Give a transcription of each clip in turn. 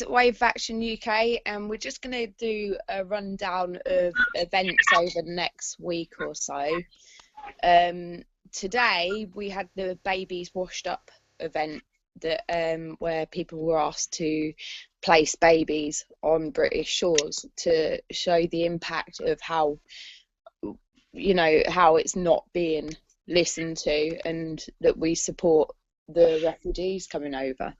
Wave Action UK, and we're just going to do a rundown of events over the next week or so. Today we had the Babies Washed Up event that where people were asked to place babies on British shores to show the impact of how how it's not being listened to, and that we support the refugees coming over.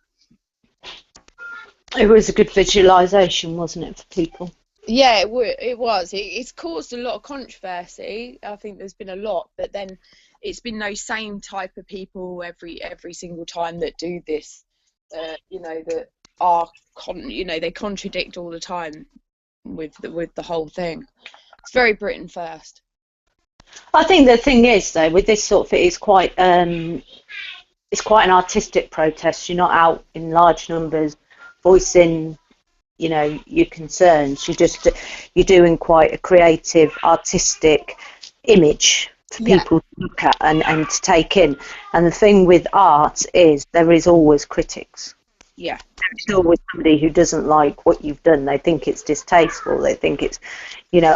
It was a good visualisation, wasn't it, for people? Yeah, it was. It's caused a lot of controversy. I think there's been a lot, but then it's been those same type of people every single time that do this. That are they contradict all the time with the whole thing. It's very Britain first. I think the thing is, though, with this sort of it's quite an artistic protest. You're not out in large numbers voicing, your concerns. You're doing quite a creative, artistic image for people to look at and to take in. And the thing with art is there is always critics. Yeah. There's always somebody who doesn't like what you've done. They think it's distasteful. They think it's,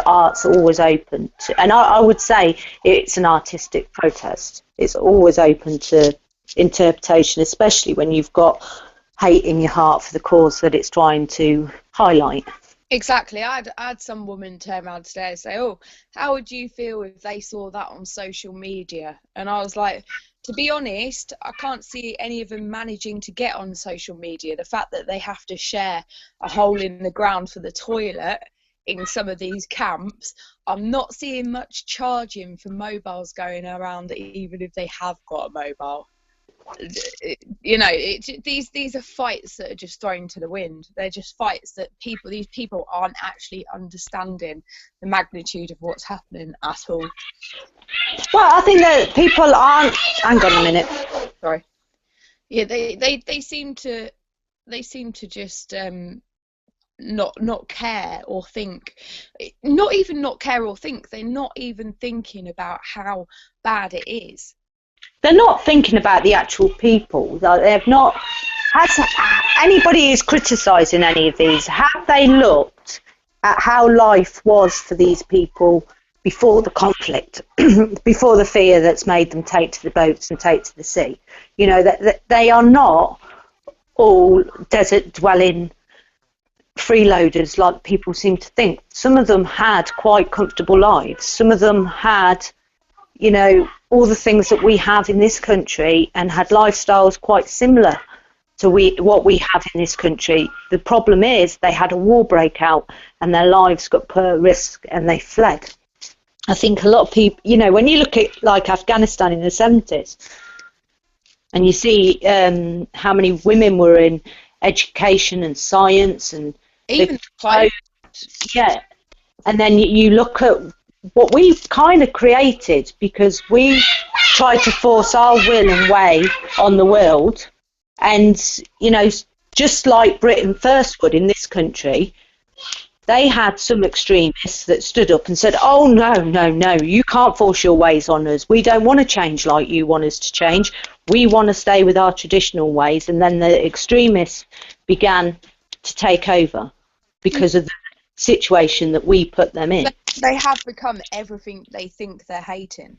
art's always open to, and I would say it's an artistic protest. It's always open to interpretation, especially when you've got hate in your heart for the cause that it's trying to highlight. Exactly. I had some woman turn around today and say, "Oh, how would you feel if they saw that on social media?" And I was like, to be honest, I can't see any of them managing to get on social media. The fact that they have to share a hole in the ground for the toilet in some of these camps, I'm not seeing much charging for mobiles going around, even if they have got a mobile. These are fights that are just thrown to the wind. They're just fights that these people aren't actually understanding the magnitude of what's happening at all. Well, I think that people aren't. Hang on a minute. Sorry. Yeah, they seem to just not care or think. Not even not care or think. They're not even thinking about how bad it is. They're not thinking about the actual people. They've not. Has anybody who's criticising any of these, have they looked at how life was for these people before the conflict, before the fear that's made them take to the boats and take to the sea? That they are not all desert dwelling freeloaders like people seem to think. Some of them had quite comfortable lives. Some of them had, all the things that we have in this country, and had lifestyles quite similar to what we have in this country. The problem is they had a war break out and their lives got put at risk and they fled. I think a lot of people, when you look at like Afghanistan in the 70s and you see how many women were in education and science and even yeah, and then you look at what we've kind of created, because we try to force our will and way on the world, and just like Britain first would in this country, they had some extremists that stood up and said, "Oh no, you can't force your ways on us. We don't want to change like you want us to change. We want to stay with our traditional ways." And then the extremists began to take over because of the situation that we put them in. They have become everything they think they're hating.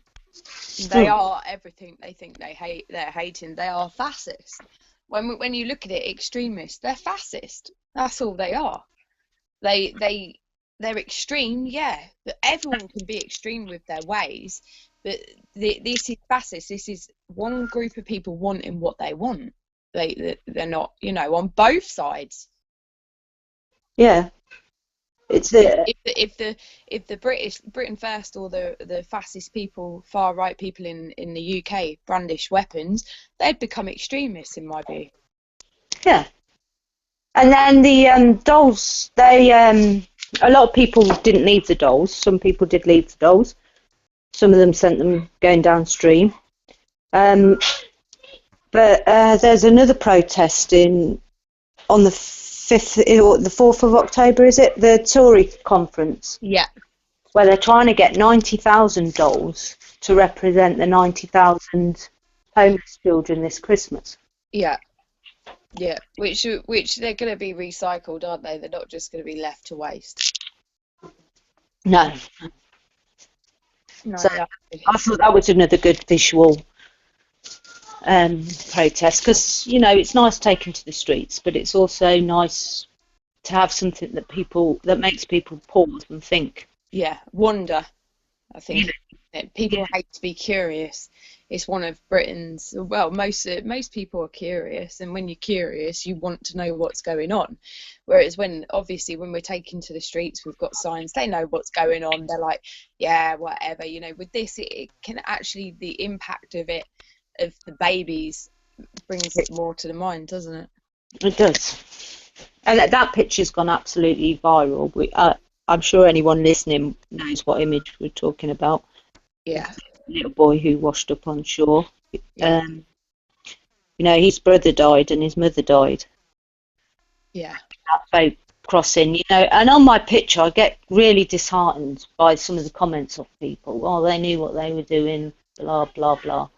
They are everything they think they're hating. They are fascist. When you look at it, extremists, they're fascist. That's all they are. They're extreme, yeah, but everyone can be extreme with their ways. But this is fascist. This is one group of people wanting what they want. They're not, on both sides. Yeah. It's if the Britain first or the fascist people, far right people in the UK brandish weapons, they'd become extremists in my view. Yeah. And then the dolls, a lot of people didn't leave the dolls. Some people did leave the dolls. Some of them sent them going downstream. But there's another protest on the 5th or the 4th of October, is it? The Tory conference. Yeah. Where they're trying to get 90,000 dolls to represent the 90,000 homeless children this Christmas. Yeah. Yeah, which they're going to be recycled, aren't they? They're not just going to be left to waste. No. No, So exactly. I thought that was another good visual protest, because it's nice taking to the streets, but it's also nice to have something that makes people pause and think. Yeah, wonder. I You think people hate to be curious. It's one of Britain's. Well, most people are curious, and when you're curious, you want to know what's going on. Whereas when we're taken to the streets, we've got signs. They know what's going on. They're like, yeah, whatever. With this, it can actually, the impact of it, of the babies, brings it more to the mind, doesn't it? It does. And that picture's gone absolutely viral. I'm sure anyone listening knows what image we're talking about. Yeah. Little boy who washed up on shore. Yeah. His brother died and his mother died. Yeah. That boat crossing, and on my picture I get really disheartened by some of the comments of people. Oh, they knew what they were doing, blah, blah, blah.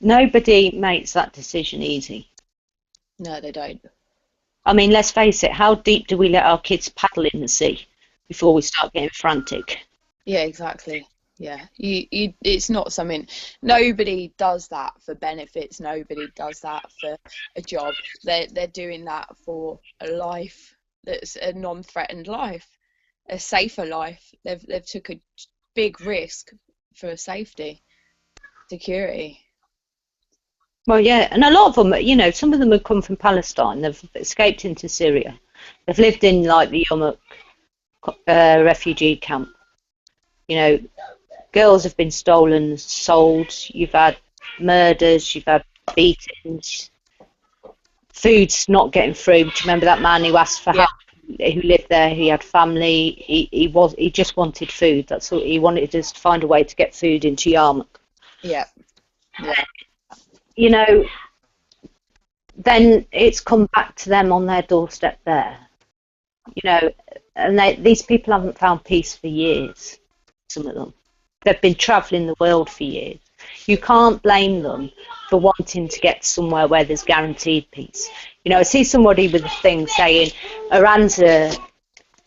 Nobody makes that decision easy. No, they don't. I mean, let's face it, how deep do we let our kids paddle in the sea before we start getting frantic? Yeah, exactly. Yeah, it's not something. Nobody does that for benefits. Nobody does that for a job. They're doing that for a life that's a non-threatened life, a safer life. They've took a big risk for safety, security. Well, yeah, and a lot of them, some of them have come from Palestine. They've escaped into Syria. They've lived in like the Yarmouk refugee camp. Girls have been stolen, sold. You've had murders. You've had beatings. Food's not getting through. Do you remember that man who asked for Yeah. help? Who lived there? He had family. He just wanted food. That's all he wanted, just to find a way to get food into Yarmouk. Yeah. Then it's come back to them on their doorstep there. And these people haven't found peace for years, some of them. They've been travelling the world for years. You can't blame them for wanting to get somewhere where there's guaranteed peace. I see somebody with a thing saying, Iran's a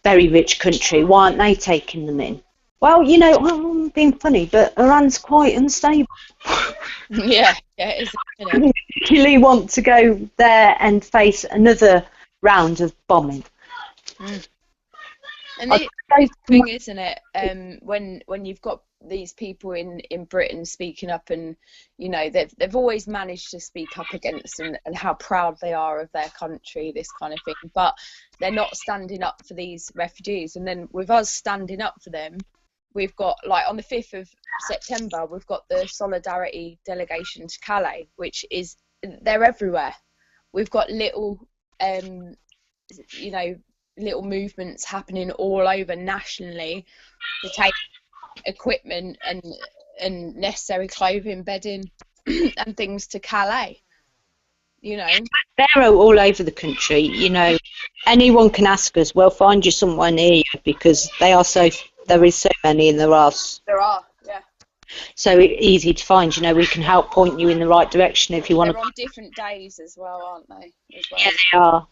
very rich country, why aren't they taking them in? Well, I'm being funny, but Iran's quite unstable. Yeah, it is. I don't particularly want to go there and face another round of bombing. And the thing, isn't it? When you've got these people in Britain speaking up, and they've always managed to speak up against and how proud they are of their country, this kind of thing. But they're not standing up for these refugees. And then with us standing up for them, we've got, like, on the 5th of September, we've got the Solidarity delegation to Calais, which is, they're everywhere. We've got little little movements happening all over nationally to take equipment and necessary clothing, bedding and things to Calais. They're all over the country. Anyone can ask us. We'll find you somewhere near you, because there is so many, and there are, yeah, so easy to find. We can help point you in the right direction if you want to. They're on different days as well, aren't they? As well. Yeah, they are.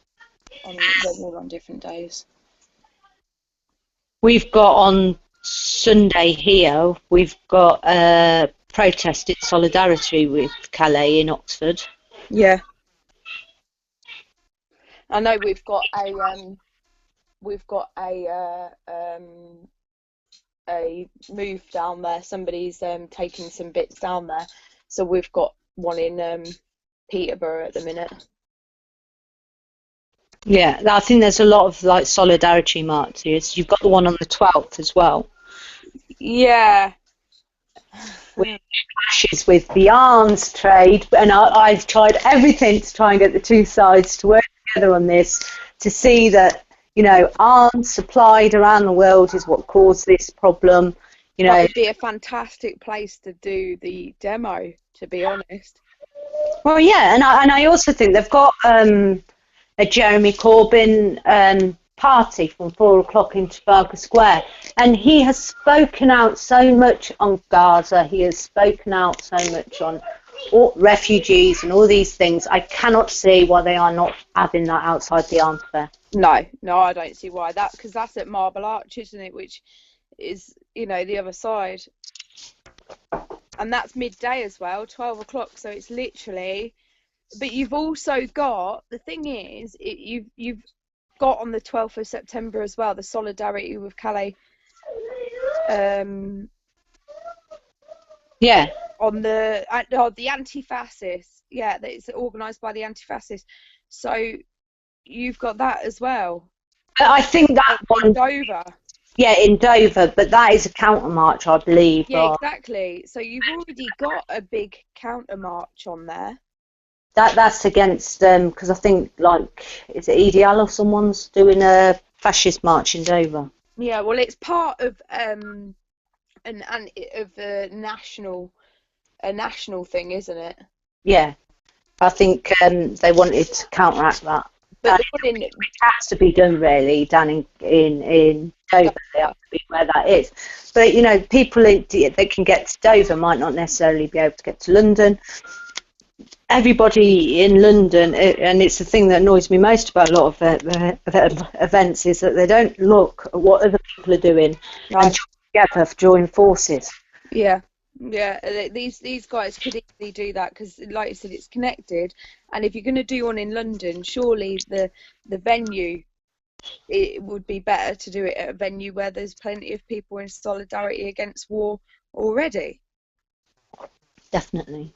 They're all on different days. We've got on Sunday here, we've got a protest in solidarity with Calais in Oxford. Yeah. I know we've got a move down there. Somebody's taking some bits down there, so we've got one in Peterborough at the minute. Yeah, I think there's a lot of like solidarity marches. You've got the one on the 12th as well. Yeah. Which clashes with the arms trade, and I've tried everything to try and get the two sides to work together on this, to see that arms supplied around the world is what caused this problem. That would be a fantastic place to do the demo, to be honest. Well, yeah, and I also think they've got a Jeremy Corbyn party from 4 o'clock in Trafalgar Square, and he has spoken out so much on Gaza. He has spoken out so much on all refugees and all these things, I cannot see why they are not having that outside the arms fair. No, I don't see why. Because that's at Marble Arch, isn't it? Which is, the other side. And that's midday as well, 12 o'clock. So it's literally. But you've also got, the thing is, you've got on the 12th of September as well, the solidarity with Calais. Yeah. On the anti-fascists. Yeah, it's organised by the anti-fascists. So you've got that as well. I think that one. Dover. Yeah, in Dover, but that is a counter march, I believe. Yeah, exactly. So you've already got a big counter march on there. That's against because I think is it EDL or someone's doing a fascist march in Dover. Yeah, well, it's part of a national thing, isn't it? Yeah, I think they wanted to counteract that. But it has to be done really down in Dover. They have to be where that is. But people that can get to Dover might not necessarily be able to get to London. Everybody in London, and it's the thing that annoys me most about a lot of events, is that they don't look at what other people are doing and join forces. Yeah. These guys could easily do that because, like you said, it's connected. And if you're going to do one in London, surely the venue, it would be better to do it at a venue where there's plenty of people in solidarity against war already. Definitely.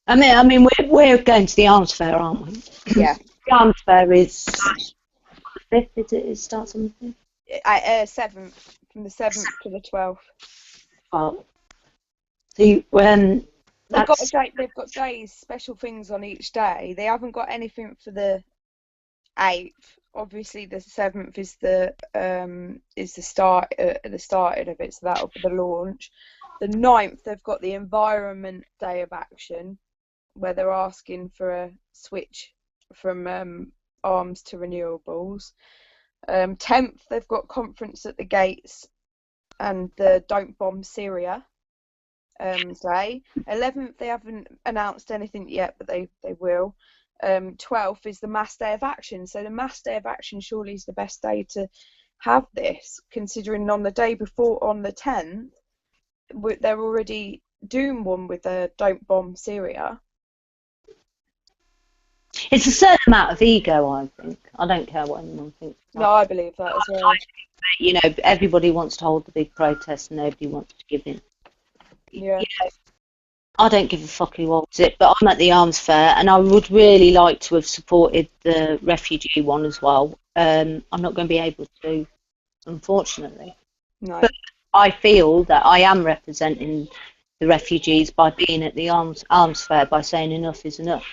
I mean, we're going to the arms fair, aren't we? Yeah. The arms fair is the 5th. Is it? It starts on the 5th. 7th, from the 7th to the 12th. Oh. They've got days, special things on each day. They haven't got anything for the 8th. Obviously, the 7th is the start of it, so that'll be the launch. The 9th, they've got the Environment Day of Action, where they're asking for a switch from arms to renewables. 10th, they've got Conference at the Gates and the Don't Bomb Syria day. 11th, they haven't announced anything yet, but they will. 12th is the Mass Day of Action. So the Mass Day of Action surely is the best day to have this, considering on the day before, on the 10th, they're already doing one with the Don't Bomb Syria. It's a certain amount of ego, I think. I don't care what anyone thinks. No, I believe that as well. Everybody wants to hold the big protest and nobody wants to give in. Yeah. I don't give a fuck who holds it, but I'm at the arms fair and I would really like to have supported the refugee one as well. I'm not going to be able to, unfortunately. No. But I feel that I am representing the refugees by being at the arms fair, by saying enough is enough.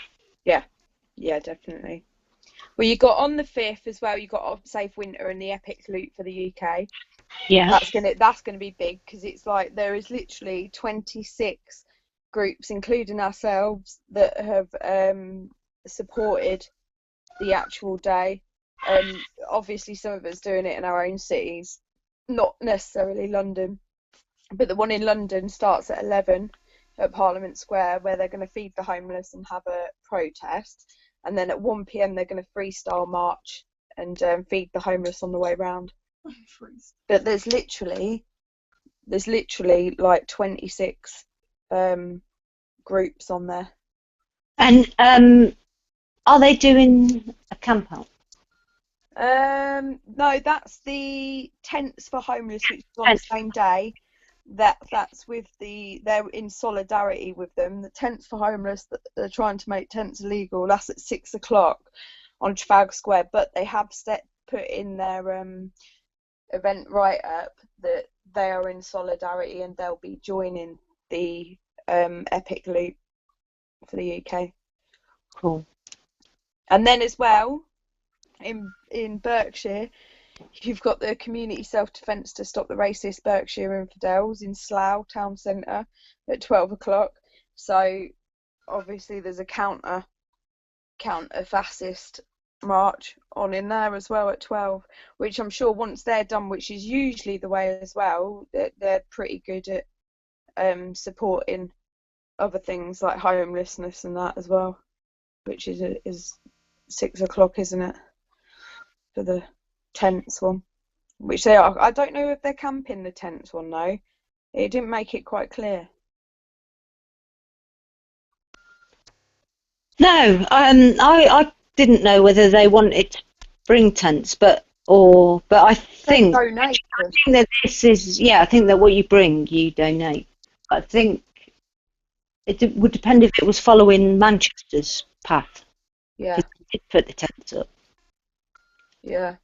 Yeah, definitely. Well, you got on the 5th as well. You got Safe Winter and the Epic Loop for the UK. Yeah, that's gonna be big because it's like there is literally 26 groups, including ourselves, that have supported the actual day. Obviously, some of us doing it in our own cities, not necessarily London, but the one in London starts at 11 at Parliament Square, where they're going to feed the homeless and have a protest. And then at 1 p.m. they're going to freestyle march and feed the homeless on the way round. But there's literally like 26 groups on there. And are they doing a camp out? No, that's the Tents for Homeless, which is on the same day. That's with they're in solidarity with them. The Tents for Homeless, that they're trying to make tents illegal. That's at 6 o'clock on Trafalgar Square, but they have put in their event write-up that they are in solidarity and they'll be joining the Epic Loop for the UK. Cool. And then as well, in Berkshire, you've got the community self-defence to stop the racist Berkshire infidels in Slough town centre at 12 o'clock. So obviously there's a counter fascist march on in there as well at 12, which I'm sure once they're done, which is usually the way as well, they're pretty good at supporting other things like homelessness and that as well, which is 6 o'clock, isn't it, for the tents one? Which they are. I don't know if they're camping the tents one though. It didn't make it quite clear. No, I didn't know whether they wanted to bring tents, but I think Donate them. that this is, yeah, I think that what you bring, you donate. I think would depend if it was following Manchester's path. Yeah. Because they did put the tents up. Yeah.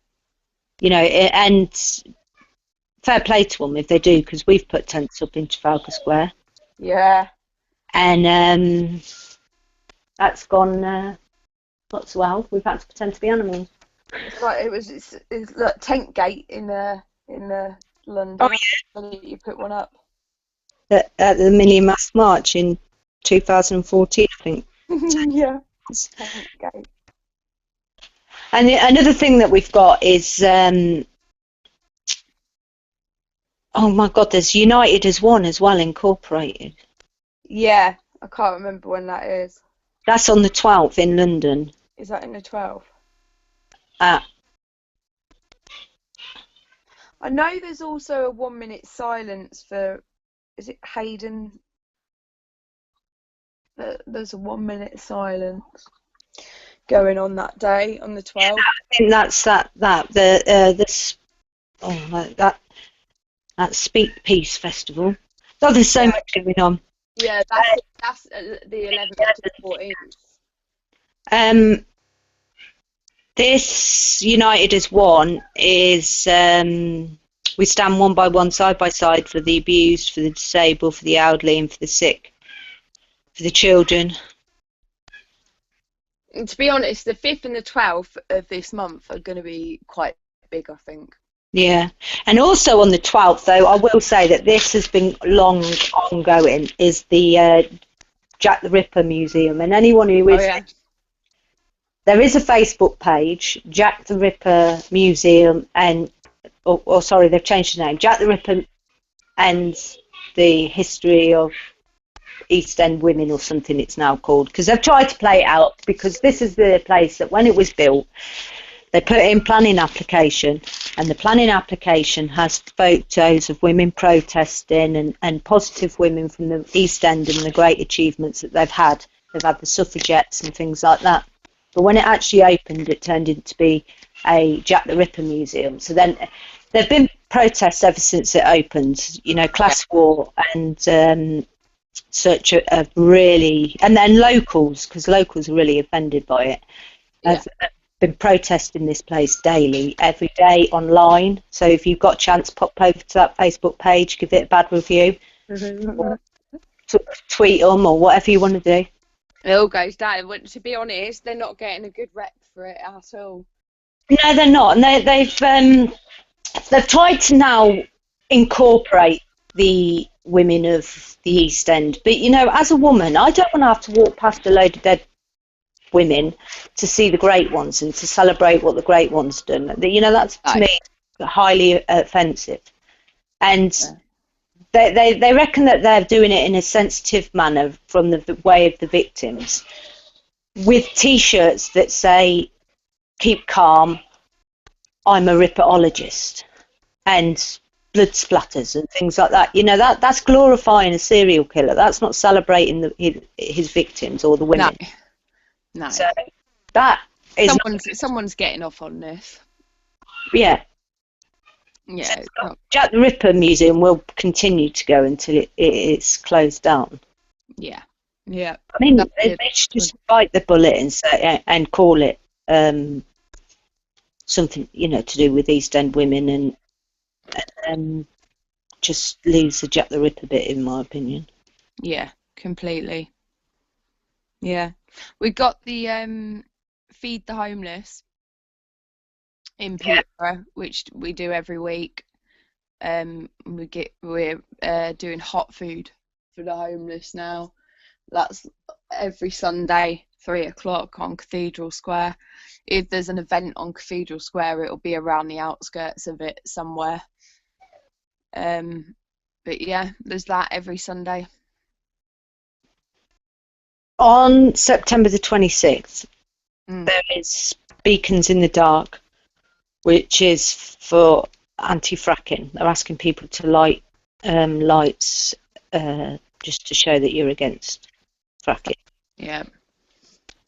You know, and fair play to them if they do, because we've put tents up in Trafalgar Square. Yeah. And that's gone not so well. We've had to pretend to be animals. It's like it's like Tent Gate in London. Oh, yeah. You put one up. At the Mini Mass March in 2014, I think. Yeah. Tent Gate. And another thing that we've got is, oh my God, there's United as One as well, incorporated. Yeah, I can't remember when that is. That's on the 12th in London. Is that in the 12th? I know there's also a 1 minute silence for, is it Hayden? There's a 1 minute silence going on that day on the 12th. I think that's that Speak Peace Festival. Oh, there's so much going on. Yeah, that's the 11th to the 14th. This United as One is we stand one by one, side by side, for the abused, for the disabled, for the elderly, and for the sick, for the children. And to be honest, the 5th and the 12th of this month are going to be quite big, I think. Yeah, and also on the 12th, though, I will say that this has been long ongoing, is the Jack the Ripper Museum, and anyone who is there is a Facebook page, Jack the Ripper Museum, and sorry, they've changed the name, Jack the Ripper and the History of East End Women or something it's now called, because they've tried to play it out, because this is the place that when it was built, they put it in planning application, and the planning application has photos of women protesting and positive women from the East End and the great achievements that they've had. They've had the suffragettes and things like that. But when it actually opened, it turned into be a Jack the Ripper museum. So then there have been protests ever since it opened, you know, class war and such a really, and then locals, because locals are really offended by it, have been protesting this place daily, every day online. So if you've got a chance, pop over to that Facebook page, give it a bad review, or tweet them or whatever you want to do. It all goes down. To be honest, they're not getting a good rep for it at all. No, they're not, and they've tried to now incorporate the women of the East End. But you know, as a woman, I don't want to have to walk past a load of dead women to see the great ones and to celebrate what the great ones done. You know, that's to me highly offensive. And they reckon that they're doing it in a sensitive manner from the way of the victims, with T-shirts that say "Keep calm, I'm a ripperologist," and blood splatters and things like that. You know, that's glorifying a serial killer. That's not celebrating his victims or the women. No. So that is someone's getting off on this. Yeah. Yeah. Jack the Ripper Museum will continue to go until it's closed down. Yeah. Yeah. I mean, they should just bite the bullet and say and call it something, you know, to do with East End women, and just lose the Jack the Ripper bit, in my opinion. Yeah, completely. Yeah, we got the Feed the Homeless in Peterborough, which we do every week. We're doing hot food for the homeless now. That's every Sunday, 3 o'clock on Cathedral Square. If there's an event on Cathedral Square, it'll be around the outskirts of it somewhere. But yeah, there's that every Sunday. On September the 26th, Mm. there is Beacons in the Dark, which is for anti-fracking. They're asking people to light lights just to show that you're against fracking. Yeah.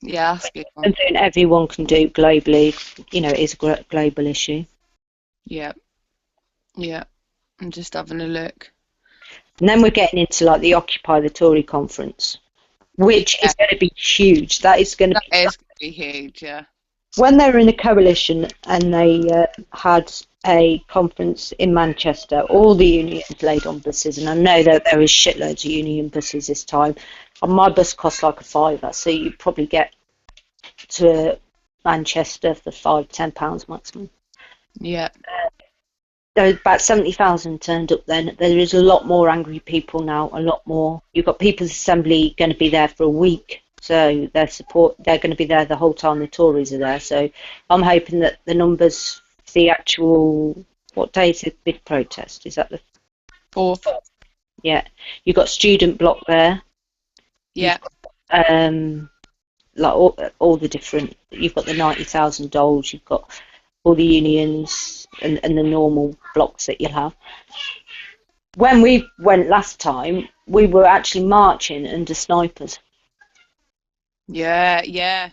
Yeah, that's a good one. Something everyone can do globally. You know, it is a global issue. Yeah. Yeah. I'm just having a look. And then we're getting into like the Occupy the Tory conference, which Yeah. is going to be huge. That is going to That is going to be huge, yeah. When they were in a coalition and they had a conference in Manchester, all the unions laid on buses, and I know that there is shitloads of union buses this time. And my bus costs like a £5, so you probably get to Manchester for £5-10 maximum. Yeah. There was about 70,000 turned up then. There is a lot more angry people now, a lot more. You've got People's Assembly going to be there for a week, so they're going to be there the whole time the Tories are there. So I'm hoping that the numbers, the actual, what day is the big protest? Is that the 4th? Yeah, you've got Student Bloc there. Yeah. Like all the different, you've got the 90,000 dolls, you've got all the unions and the normal blocks that you'll have. When we went last time, we were actually marching under snipers. Yeah, yeah.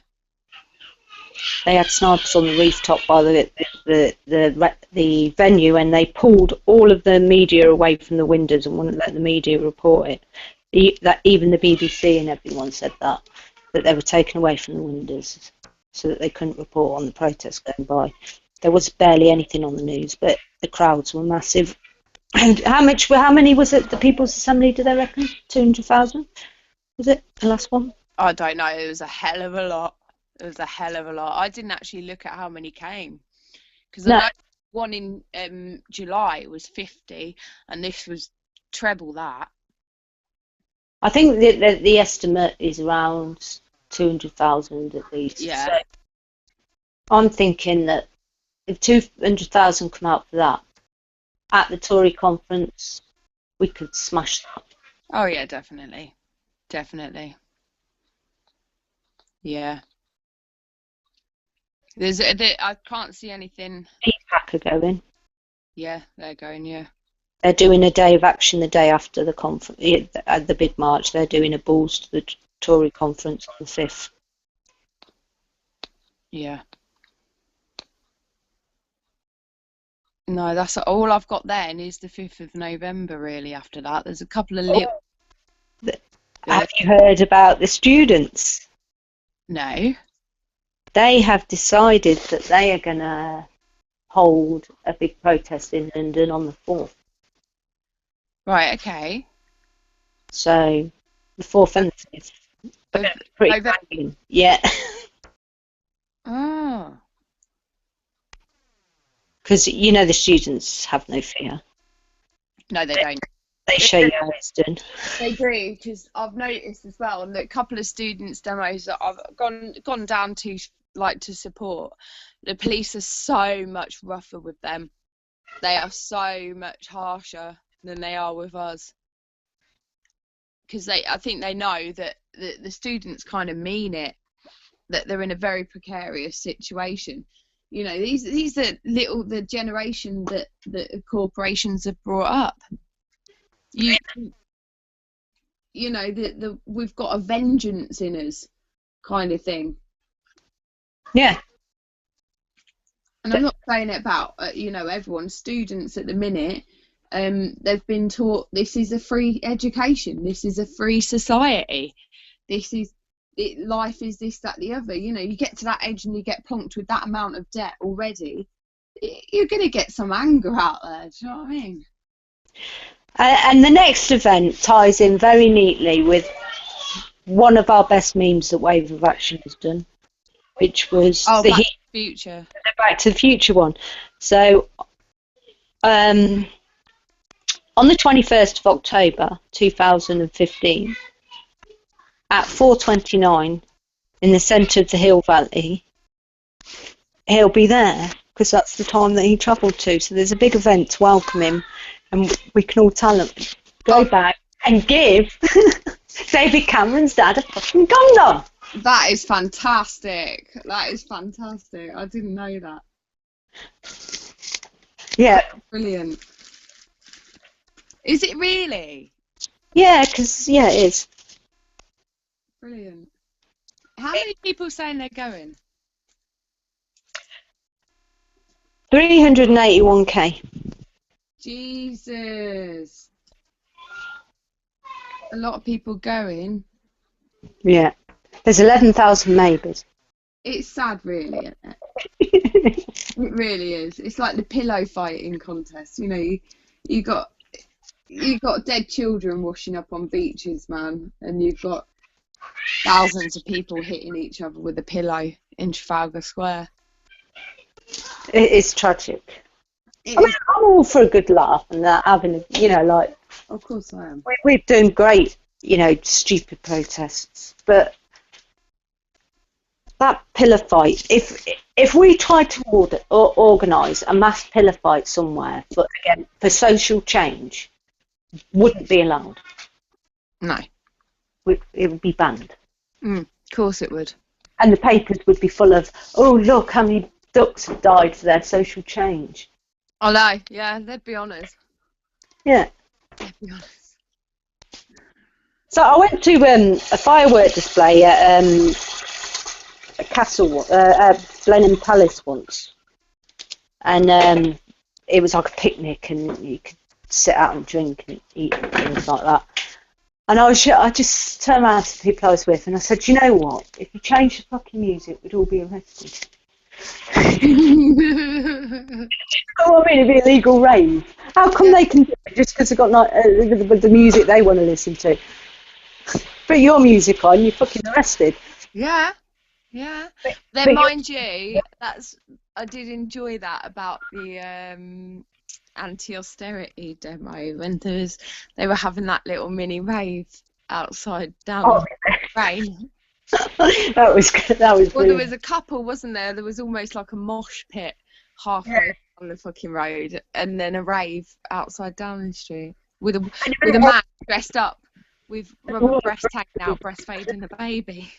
They had snipers on the rooftop by the venue, and they pulled all of the media away from the windows and wouldn't let the media report it. Even the BBC and everyone said that they were taken away from the windows so that they couldn't report on the protests going by. There was barely anything on the news, but the crowds were massive. And how many was it? The People's Assembly, do they reckon? 200,000? Was it the last one? I don't know. It was a hell of a lot. It was a hell of a lot. I didn't actually look at how many came, because I know one in July was 50, and this was treble that. I think the estimate is around 200,000 at least. Yeah. So I'm thinking that if 200,000 come out for that, at the Tory conference, we could smash that. Oh yeah, definitely. Definitely. Yeah. I can't see anything. Pea-Kii are going. Yeah, they're going, yeah. They're doing a day of action the day after the conference, at the big march. They're doing a balls to the Tory conference on the 5th. Yeah. No, that's all I've got then is the 5th of November, really, after that. There's a couple of little... Have you heard about the students? No. They have decided that they are going to hold a big protest in London on the 4th. Right, okay. So, the 4th and the 5th. Pretty banging. Yeah. Oh. Because, you know, the students have no fear. No, they don't. They show you how it's done. They do, because I've noticed as well that a couple of students' demos that I've gone down to, like, to support, the police are so much rougher with them. They are so much harsher than they are with us. Because I think they know that the students kind of mean it, that they're in a very precarious situation. You know, these are the generation that corporations have brought up. You know, we've got a vengeance in us kind of thing. Yeah. And I'm not saying it about everyone. Students at the minute, they've been taught this is a free education, this is a free society, life is this, that, the other. You know, you get to that age and you get plonked with that amount of debt already, you're going to get some anger out there. Do you know what I mean? And the next event ties in very neatly with one of our best memes that Wave of Action has done, which was Back to the Future. Back to the Future one. So, on the 21st of October 2015, at 4:29 in the centre of the Hill Valley, he'll be there because that's the time that he travelled to. So there's a big event to welcome him, and we can all tell him, go back and give David Cameron's dad a fucking condom. That is fantastic. That is fantastic. I didn't know that. Yeah. Brilliant. Is it really? Yeah, because, yeah, it is. Brilliant. How many people saying they're going? 381k. Jesus. A lot of people going. Yeah. There's 11,000 maybes. It's sad, really, isn't it? It really is. It's like the pillow fighting contest. You know, you got dead children washing up on beaches, man, and you've got thousands of people hitting each other with a pillow in Trafalgar Square. It is tragic. It I mean, is. I'm all for a good laugh and that, having, you know, like... Of course I am. We're doing great, you know, stupid protests, but that pillar fight, if we tried to organise a mass pillar fight somewhere, but again, for social change, wouldn't be allowed. No. It would be banned. Of course it would. And the papers would be full of, oh, look how many ducks have died for their social change. I know, yeah, they'd be honest. Yeah. They'd be honest. So I went to a firework display at a castle, Blenheim Palace once. And it was like a picnic and you could sit out and drink and eat and things like that. And I just turned around to the people I was with and I said, you know what? If you change the fucking music, we'd all be arrested. Oh, I mean, it'd be a legal rave. How come they can do it just because they've got the music they want to listen to? Put your music on, you're fucking arrested. Yeah, yeah. Then, mind you, I did enjoy that about the anti-austerity demo when they were having that little mini rave outside down rain. That was good. That was well, there was a couple, wasn't there? There was almost like a mosh pit halfway on the fucking road, and then a rave outside Downing Street with a man dressed up with rubber breast taken out, breastfeeding a baby.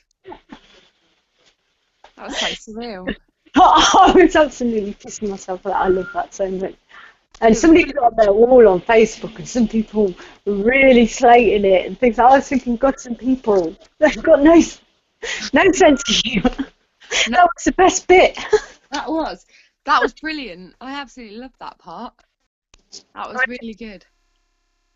That was so surreal. I was absolutely pissing myself for that. I love that so much. And somebody got on their wall on Facebook, and some people were really slating it and things. I was thinking, God, some people they've got no sense of humour. No. That was the best bit. That was brilliant. I absolutely loved that part. That was really good.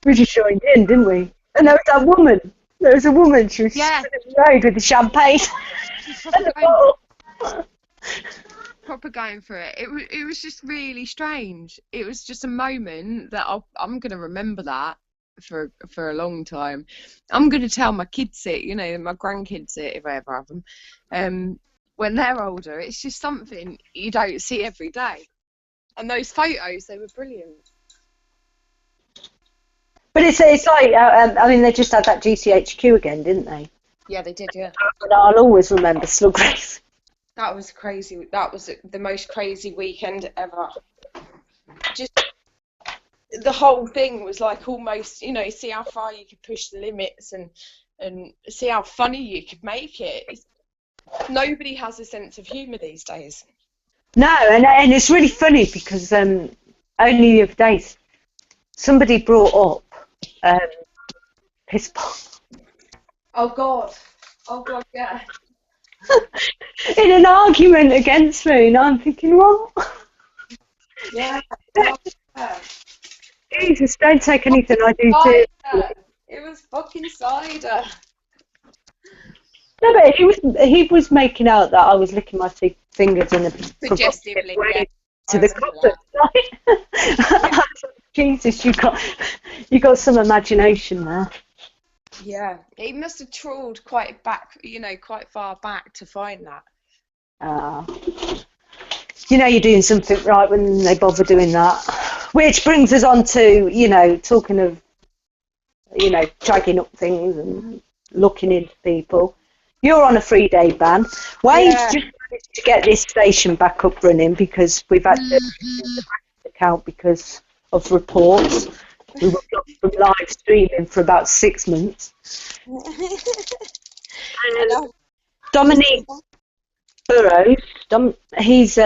We just joined in, didn't we? And there was that woman. There was a woman. She was sitting in the road with the champagne and the bottle. Proper going for it. It was just really strange. It was just a moment that I'm going to remember that for a long time. I'm going to tell my kids it, you know, my grandkids it, if I ever have them. When they're older, it's just something you don't see every day. And those photos, they were brilliant. But it's like, I mean, they just had that GCHQ again, didn't they? Yeah, they did, yeah. But I'll always remember Slug Race. That was crazy. That was the most crazy weekend ever. Just the whole thing was like almost, you know, see how far you could push the limits and see how funny you could make it. Nobody has a sense of humour these days. No, and it's really funny because only the other day somebody brought up piss pop. Oh God, yeah. In an argument against me, and I'm thinking, what? Yeah. Jesus, don't take anything I do too. It was fucking cider. No, but he was making out that I was licking my fingers in a suggestively to the coppers. Jesus, you got some imagination there. Yeah, he must have trawled quite far back to find that. You know you're doing something right when they bother doing that. Which brings us on to, you know, talking of, you know, dragging up things and looking into people. You're on a 3-day ban. Wade's just managed to get this station back up running because we've had to account because of reports. We were blocked from live streaming for about 6 months. I know. Dominique Burrows, he's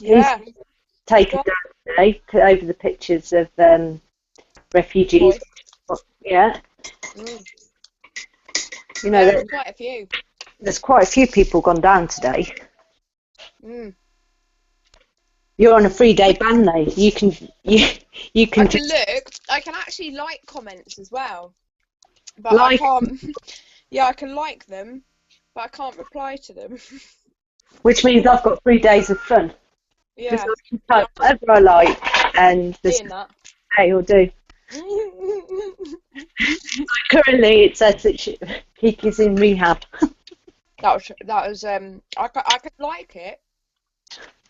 Yeah. taken down today over the pictures of refugees. Yeah. Mm. You know, There's quite a few. There's quite a few people gone down today. Mm. You're on a 3-day ban though. You can I can look. I can actually like comments as well, but I can't. Yeah, I can like them, but I can't reply to them. Which means I've got 3 days of fun. Yeah. Just I can type whatever I like, and there's say or do. Currently, it says that Pea-Kii's in rehab. That was I could like it,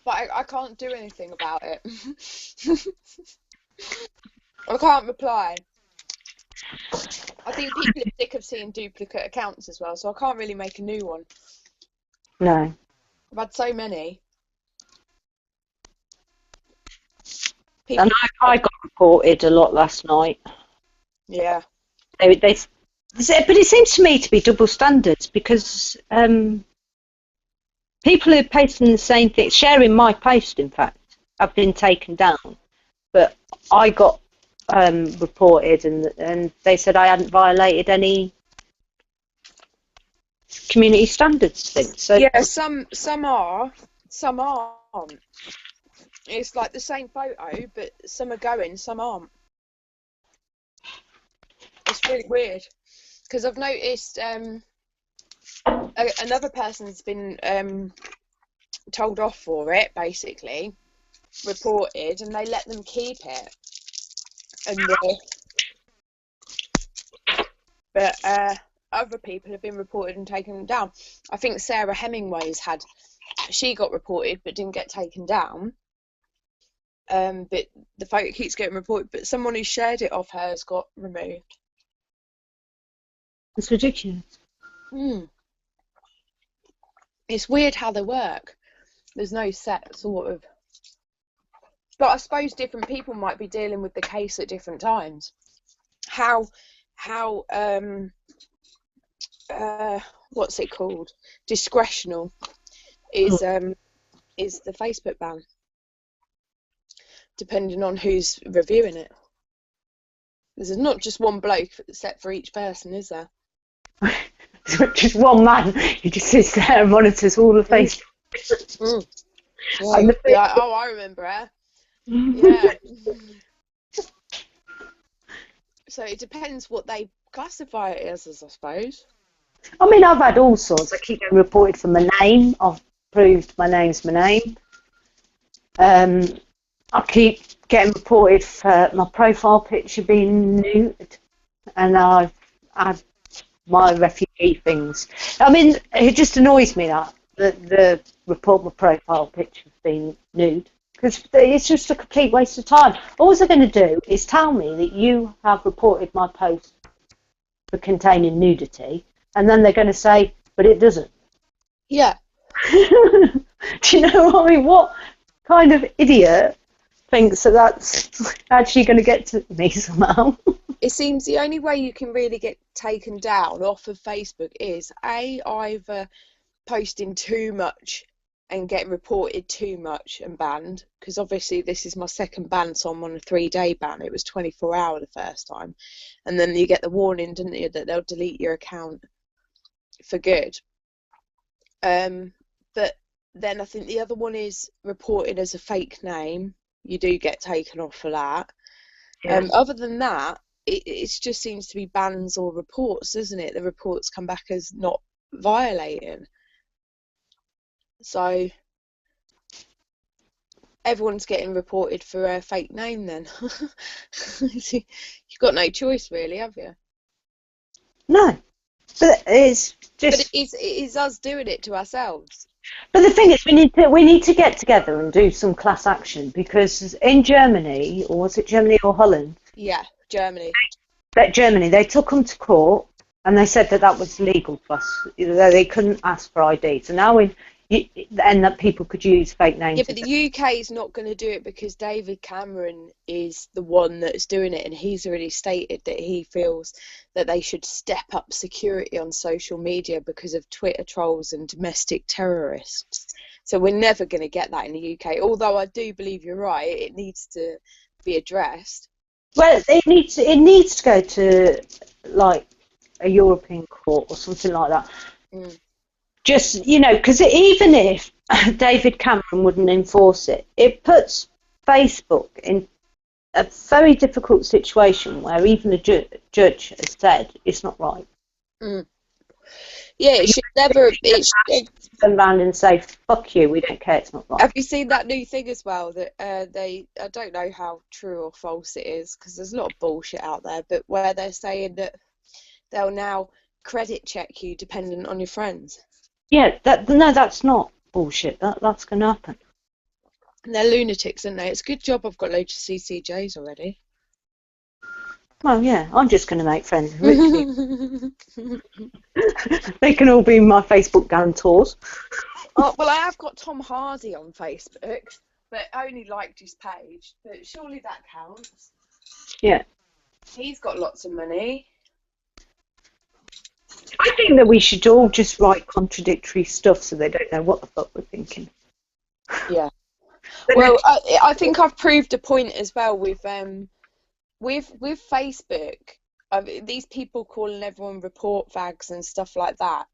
but I can't do anything about it. I can't reply. I think people are sick of seeing duplicate accounts as well, so I can't really make a new one. No. I've had so many. And I got reported a lot last night. Yeah. But it seems to me to be double standards, because people are posting the same thing, sharing my post, in fact, have been taken down. But I got reported, and they said I hadn't violated any community standards things. So yeah, some are, some aren't. It's like the same photo, but some are going, some aren't. It's really weird, because I've noticed another person's been told off for it, basically, reported, and they let them keep it. And but other people have been reported and taken down. I think Sarah Hemingway's she got reported but didn't get taken down. But the photo keeps getting reported, but someone who shared it of hers got removed. It's ridiculous. It's weird how they work. There's no set sort of. But I suppose different people might be dealing with the case at different times. How what's it called? Discretional is the Facebook ban, depending on who's reviewing it. There's not just one bloke set for each person, is there? Just one man who just sits there and monitors all the Facebook. Yeah. Oh, I remember her. Yeah. So it depends what they classify it as, I suppose. I mean, I've had all sorts. I keep getting reported for my name. I've proved my name's my name. I keep getting reported for my profile picture being nude, and I've had my refugee things. I mean, it just annoys me that the report my profile picture being nude, because it's just a complete waste of time. All they're going to do is tell me that you have reported my post for containing nudity, and then they're going to say, but it doesn't. Yeah. Do you know what I mean? What kind of idiot thinks that that's actually going to get to me somehow? It seems the only way you can really get taken down off of Facebook is either posting too much and getting reported too much and banned, because obviously this is my second ban, so I'm on a 3-day ban. It was 24 hour the first time, and then you get the warning, didn't you, that they'll delete your account for good. But then I think the other one is reported as a fake name. You do get taken off for that. Yeah. Other than that, it just seems to be bans or reports, doesn't it? The reports come back as not violating. So everyone's getting reported for a fake name then. You've got no choice really, have you? No. But it's just. But it is us doing it to ourselves. But the thing is, we need to get together and do some class action, because in Germany, or was it Germany or Holland? Yeah, Germany. Germany, they took them to court and they said that was legal for us. They couldn't ask for ID. So now in and that people could use fake names. Yeah, but the UK is not going to do it because David Cameron is the one that's doing it, and he's already stated that he feels that they should step up security on social media because of Twitter trolls and domestic terrorists. So we're never going to get that in the UK. Although I do believe you're right, it needs to be addressed. Well, it needs to go to like a European court or something like that. Just, because even if David Cameron wouldn't enforce it, it puts Facebook in a very difficult situation where even a judge has said it's not right. Yeah, it should never. It should turn around and say, "Fuck you, we don't care, it's not right." Have you seen that new thing as well? That I don't know how true or false it is because there's a lot of bullshit out there, but where they're saying that they'll now credit check you dependent on your friends. Yeah, that's not bullshit. That's going to happen. And they're lunatics, aren't they? It's a good job I've got loads of CCJs already. Well, yeah, I'm just going to make friends. They can all be my Facebook guarantors. Oh, well, I have got Tom Hardy on Facebook, but I only liked his page. But surely that counts. Yeah. He's got lots of money. I think that we should all just write contradictory stuff so they don't know what the fuck we're thinking. Yeah. Well, I think I've proved a point as well with Facebook. These people calling everyone report fags and stuff like that.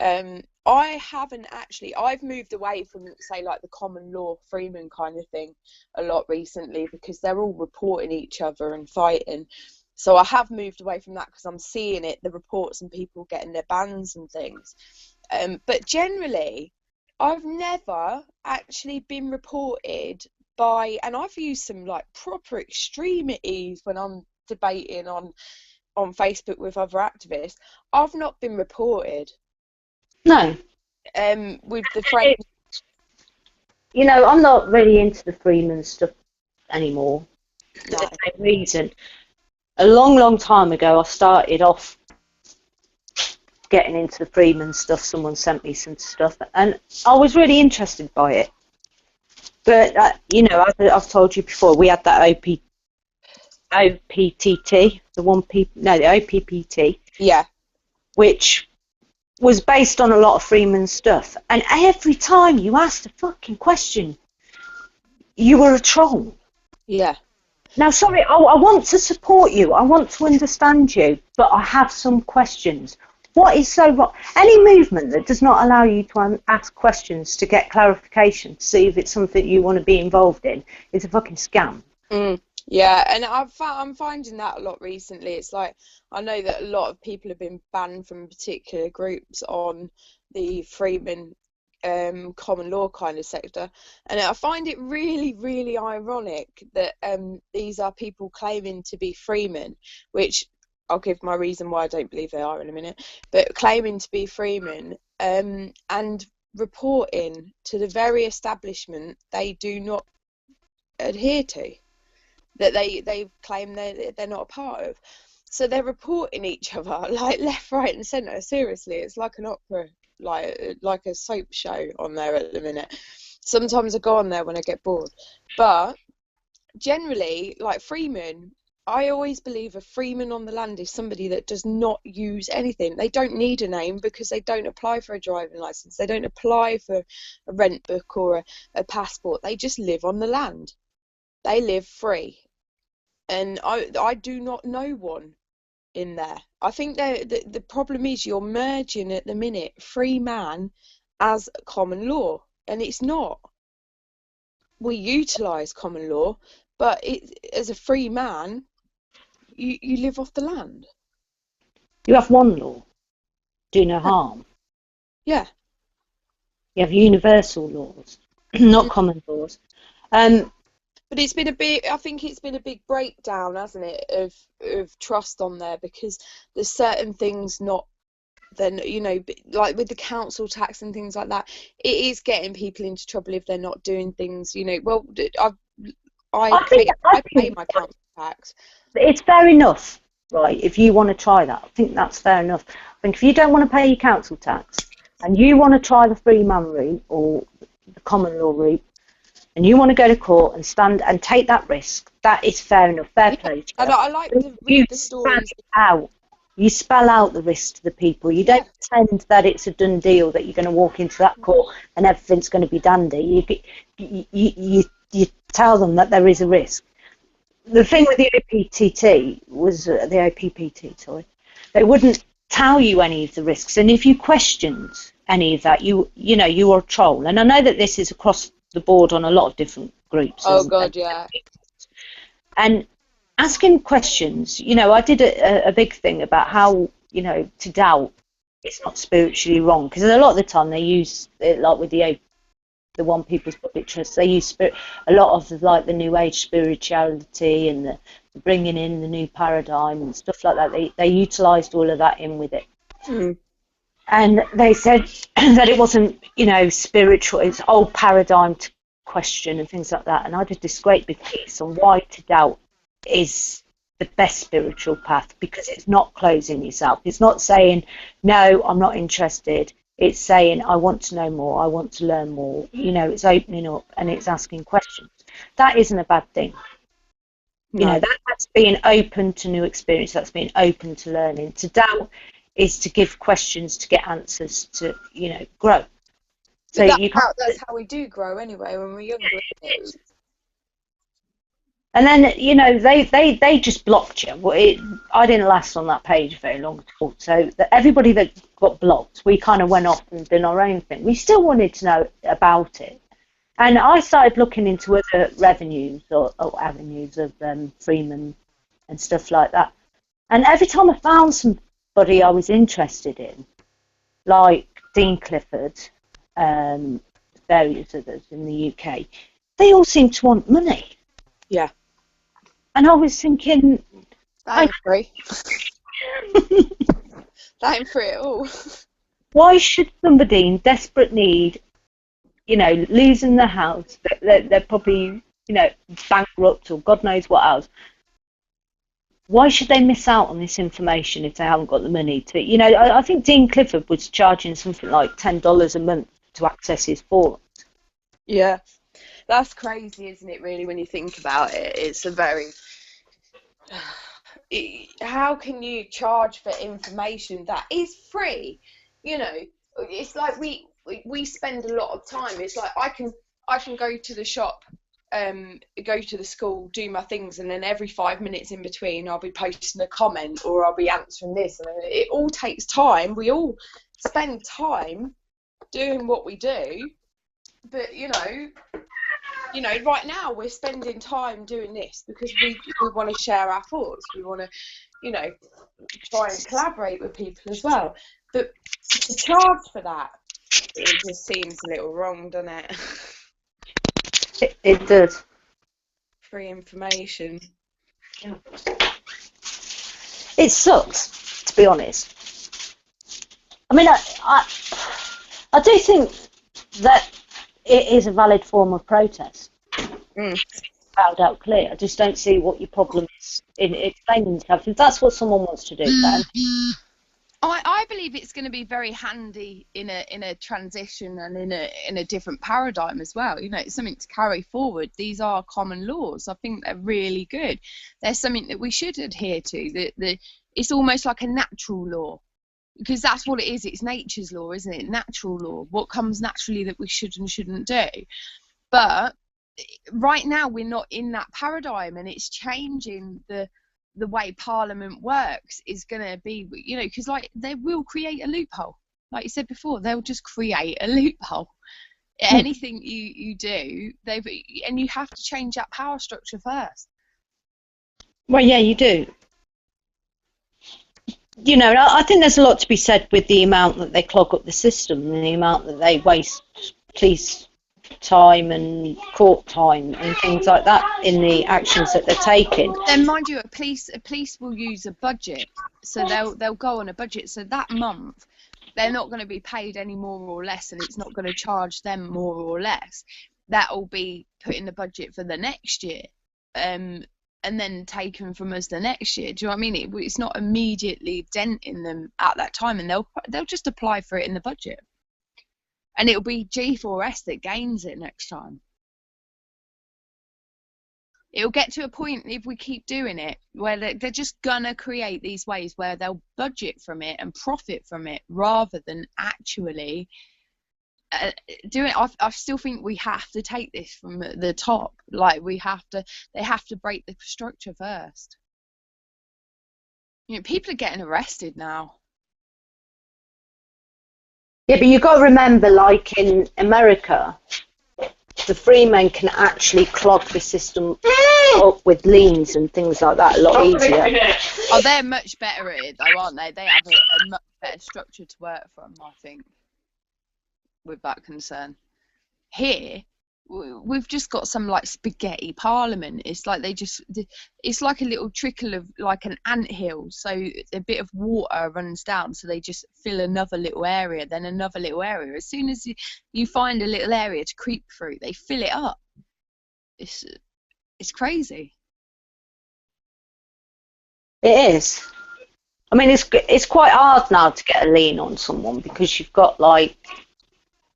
I haven't actually. I've moved away from, say, like the common law Freeman kind of thing a lot recently because they're all reporting each other and fighting. So I have moved away from that because I'm seeing it, the reports and people getting their bans and things. But generally, I've never actually been reported by, and I've used some like proper extremities when I'm debating on Facebook with other activists. I've not been reported. No. With the friends. I'm not really into the Freeman stuff anymore. No. For the same reason. A long, long time ago, I started off getting into the Freeman stuff. Someone sent me some stuff, and I was really interested by it. But, I've told you before, we had that OPTT, the OPPT. Yeah. Which was based on a lot of Freeman stuff. And every time you asked a fucking question, you were a troll. Yeah. Now, sorry, I want to support you. I want to understand you, but I have some questions. What is so wrong? Any movement that does not allow you to ask questions to get clarification, to see if it's something you want to be involved in, is a fucking scam. Yeah, and I'm finding that a lot recently. It's like, I know that a lot of people have been banned from particular groups on the Freeman common law kind of sector, and I find it really, really ironic that these are people claiming to be Freeman, which I'll give my reason why I don't believe they are in a minute, but claiming to be Freeman and reporting to the very establishment they do not adhere to, that they claim they're not a part of. So they're reporting each other like left, right and centre. Seriously, it's like an opera, like a soap show on there at the minute. Sometimes I go on there when I get bored. But generally, like Freeman, I always believe a Freeman on the land is somebody that does not use anything. They don't need a name because they don't apply for a driving licence. They don't apply for a rent book or a passport. They just live on the land. They live free. And I do not know one in there. I think the problem is you're merging at the minute free man as common law, and it's not. We utilise common law, but as a free man, you live off the land. You have one law, do no harm. Yeah. You have universal laws, not common laws. But it's been I think it's been a big breakdown, hasn't it, of trust on there, because there's certain things not, then, like with the council tax and things like that, it is getting people into trouble if they're not doing things, well, I pay my council tax. It's fair enough, right, if you want to try that. I think that's fair enough. I think if you don't want to pay your council tax and you want to try the free man route or the common law route, and you want to go to court and stand and take that risk, that is fair enough, fair play to And you. I like to You read the spell stories. it out. You spell out the risk to the people. You don't pretend that it's a done deal, that you're going to walk into that court and everything's going to be dandy. You tell them that there is a risk. The thing with the OPTT was the OPPT, sorry, they wouldn't tell you any of the risks, and if you questioned any of that, you know you were a troll. And I know that this is across the board on a lot of different groups. Oh God, yeah. And asking questions, you know, I did a big thing about how, you know, to doubt it's not spiritually wrong, because a lot of the time they use it, like with the One People's Public Trust, they use a lot of like the New Age spirituality and the bringing in the new paradigm and stuff like that. They utilised all of that in with it. And they said that it wasn't, you know, spiritual, it's old paradigm to question and things like that. And I did this great big piece on why to doubt is the best spiritual path, because it's not closing yourself. It's not saying, no, I'm not interested. It's saying, I want to know more, I want to learn more. You know, it's opening up and it's asking questions. That isn't a bad thing. No. You know, that's being open to new experience, that's being open to learning. To doubt is to give questions to get answers, to, you know, grow. So that's how we do grow anyway when we're younger. And then, you know, they just blocked you. I didn't last on that page very long at all. So everybody that got blocked, we kind of went off and did our own thing. We still wanted to know about it. And I started looking into other revenues or avenues of Freeman and stuff like that. And every time I found somebody I was interested in, like Dean Clifford, various others in the UK, they all seem to want money. Yeah. And I was thinking, that ain't free. That ain't free at all. Why should somebody in desperate need, you know, losing their house, they're probably, you know, bankrupt or God knows what else, why should they miss out on this information if they haven't got the money to, you know? I think Dean Clifford was charging something like $10 a month to access his forums. Yeah, that's crazy, isn't it, really, when you think about it? It's a very... How can you charge for information that is free? You know, it's like we spend a lot of time. It's like I can go to the shop, go to the school, do my things, and then every 5 minutes in between I'll be posting a comment or I'll be answering this, and it all takes time. We all spend time doing what we do, but you know, right now we're spending time doing this because we want to share our thoughts. We want to, you know, try and collaborate with people as well. But to charge for that, it just seems a little wrong, doesn't it? It does. Free information. Yeah. It sucks, to be honest. I mean, I do think that it is a valid form of protest. Found out clear. I just don't see what your problem is in explaining yourself. If that's what someone wants to do, then. I believe it's going to be very handy in a transition and in a different paradigm as well. You know, it's something to carry forward. These are common laws. I think they're really good. They're something that we should adhere to. It's almost like a natural law, because that's what it is. It's nature's law, isn't it? Natural law. What comes naturally that we should and shouldn't do. But right now we're not in that paradigm, and it's changing the way Parliament works is going to be, you know, because like they will create a loophole, like you said before. They'll just create a loophole. Anything you do, and you have to change that power structure first. Well, yeah, you do. You know, I think there's a lot to be said with the amount that they clog up the system and the amount that they waste police time and court time and things like that in the actions that they're taking. Then, mind you, a police will use a budget, so they'll go on a budget. So that month, they're not going to be paid any more or less, and it's not going to charge them more or less. That will be put in the budget for the next year, and then taken from us the next year. Do you know what I mean? It's not immediately denting them at that time, and they'll just apply for it in the budget. And it'll be G4S that gains it next time. It'll get to a point, if we keep doing it, where they're just gonna create these ways where they'll budget from it and profit from it rather than actually doing it. I still think we have to take this from the top. Like, they have to break the structure first. You know, people are getting arrested now. Yeah, but you've got to remember, like in America, the free men can actually clog the system up with liens and things like that a lot easier. Oh, they're much better at it though, aren't they? They have a much better structure to work from, I think, with that concern. Here, we've just got some like spaghetti parliament. It's like it's like a little trickle of like an anthill. So a bit of water runs down, so they just fill another little area, then another little area. As soon as you find a little area to creep through, they fill it up. It's crazy. It is. I mean, it's quite hard now to get a lien on someone because you've got like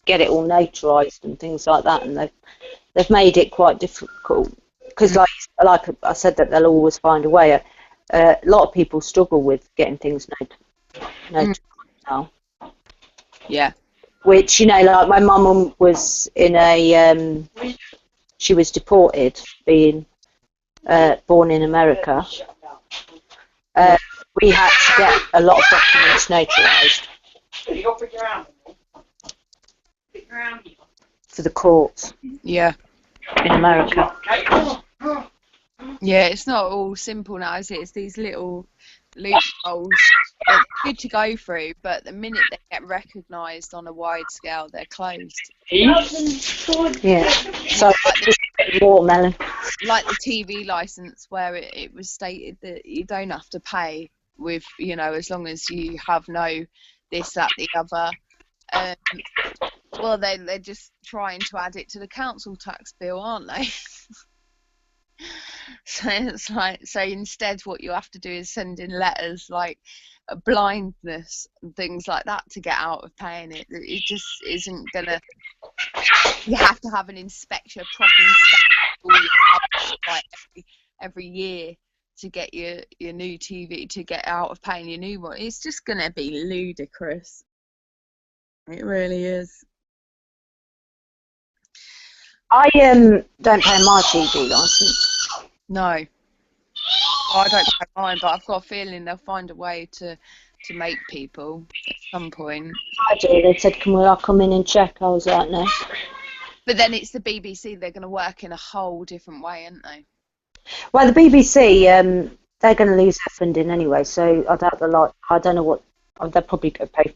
get it all notarized and things like that, and they've made it quite difficult because like I said, that they'll always find a way. A lot of people struggle with getting things notarized now. Yeah. Which, you know, like my mum was in she was deported, being born in America. We had to get a lot of documents notarized. You got to put your hand for the courts. Yeah. In America. Yeah, it's not all simple now, is it? It's these little loopholes that are good to go through, but the minute they get recognised on a wide scale, they're closed. Yeah. So watermelon. Like the TV licence, where it was stated that you don't have to pay with, you know, as long as you have no this, that, the other. Well, they're just trying to add it to the council tax bill, aren't they? So it's like, so instead what you have to do is send in letters like blindness and things like that to get out of paying it. It just isn't gonna. You have to have an inspection, proper inspection, like every year to get your new TV, to get out of paying your new one. It's just gonna be ludicrous. It really is. I don't pay my TV licence. No, I don't pay mine, but I've got a feeling they'll find a way to make people at some point. I do. They said, "Can I come in and check?" I was like, "No." But then it's the BBC. They're going to work in a whole different way, aren't they? Well, the BBC, they're going to lose their funding anyway. So I doubt I don't know what. They'll probably go pay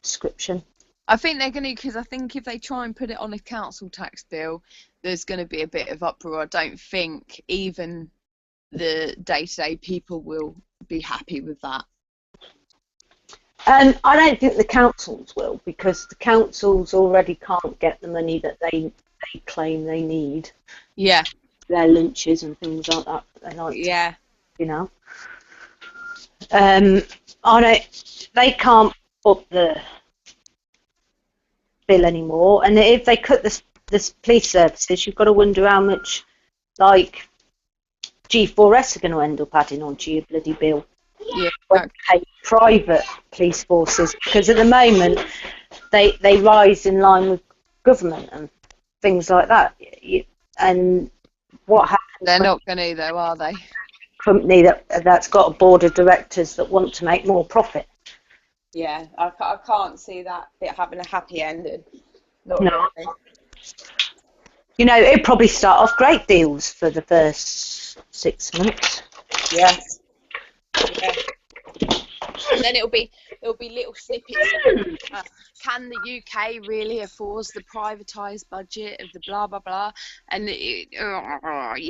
subscription. I think they're going to, because I think if they try and put it on a council tax bill, there's going to be a bit of uproar. I don't think even the day-to-day people will be happy with that. And I don't think the councils will, because the councils already can't get the money that they claim they need. Yeah. Their lunches and things like that. They like yeah. To, you know. They can't up the bill anymore, and if they cut this police services, you've got to wonder how much like G4S are going to end up adding onto your bloody bill. Yeah, when pay private police forces, because at the moment they rise in line with government and things like that. And what happens? They're not going to, though, are they? Company that's got a board of directors that want to make more profit. Yeah, I can't see that bit having a happy ending. Not no. Really. You know, it'd probably start off great deals for the first 6 months. Yeah. Yeah. And then it'll be little snippets of, can the UK really afford the privatised budget of the blah blah blah, and you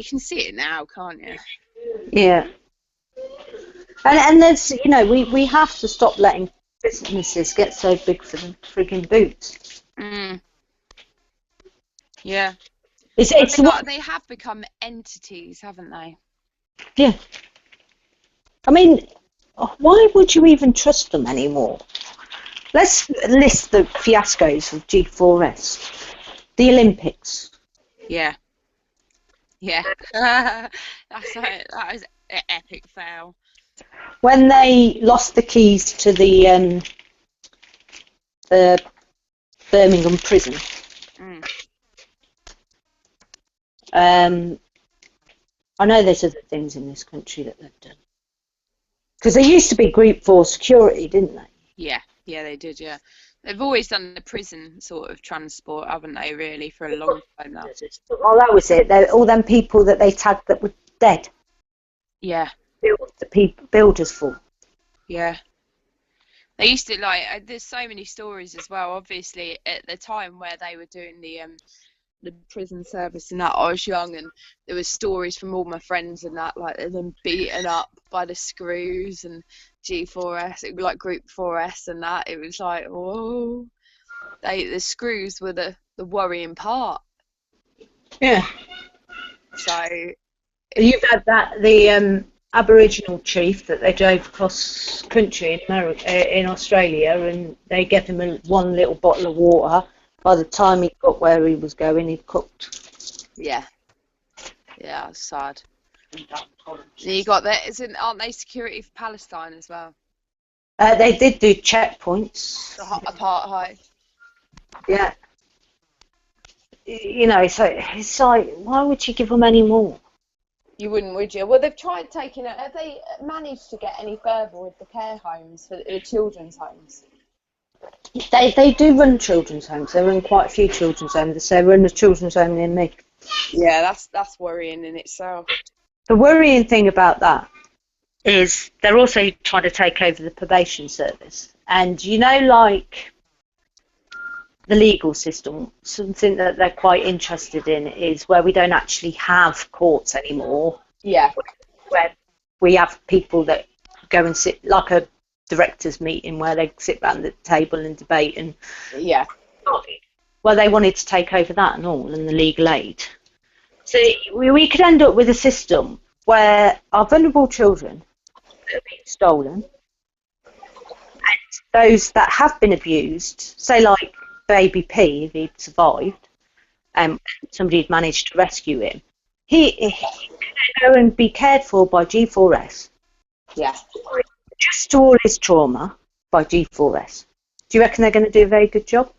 can see it now, can't you? Yeah. And there's, you know, we have to stop letting businesses get so big for the frigging boots. Yeah. They have become entities, haven't they? Yeah. I mean, why would you even trust them anymore? Let's list the fiascos of G4S. The Olympics. Yeah. Yeah. That's right. That was an epic fail. When they lost the keys to the Birmingham prison. Mm. I know there's other things in this country that they've done. Because they used to be Group 4 security, didn't they? Yeah. Yeah, they did, yeah. They've always done the prison sort of transport, haven't they, really, for a long time now. Well, that was it. All them people that they tagged that were dead. Yeah. The people, builders for. Yeah. They used to, like, there's so many stories as well, obviously, at the time where they were doing the prison service and that, I was young, and there was stories from all my friends and that, like them beaten up by the screws and G4S, it was like Group 4S and that. It was like, oh, the screws were the worrying part. Yeah. So You've had that, the Aboriginal chief that they drove across country in America, in Australia, and they gave him one little bottle of water. By the time he got where he was going, he'd cooked. yeah, it's sad. You got that, aren't they security for Palestine as well? They did do checkpoints. The apartheid. Yeah. You know, so it's like, why would you give them any more? You wouldn't, would you? Well, they've tried taking it. Have they managed to get any further with the care homes, for the children's homes? They do run children's homes. They run quite a few children's homes. They run a children's home near me. Yeah, that's worrying in itself. The worrying thing about that is they're also trying to take over the probation service. And you know, like the legal system, something that they're quite interested in is where we don't actually have courts anymore. Yeah. Where we have people that go and sit, like a directors' meeting where they sit around the table and debate. And yeah. Well, they wanted to take over that and all, and the legal aid. So we could end up with a system where our vulnerable children are being stolen, and those that have been abused, say like baby P, if he'd survived, somebody had managed to rescue him, he could go and be cared for by G4S. Yeah. Just to all his trauma by G4S. Do you reckon they're going to do a very good job?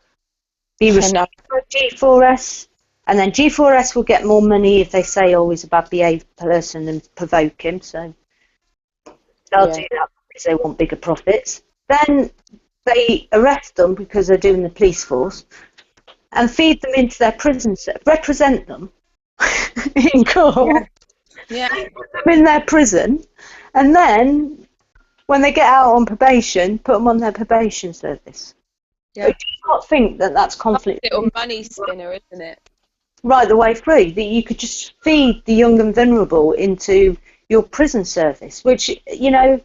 Be respected by G4S, and then G4S will get more money if they say, oh, he's a bad behaved person and provoke him, so they'll do that because they want bigger profits. Then they arrest them because they're doing the police force and feed them into their prison, represent them in court, put them in their prison, and then when they get out on probation, put them on their probation service. Yeah. So do you not think that that's conflict? That's a little money spinner, isn't it? Right the way through, that you could just feed the young and vulnerable into your prison service, which, you know,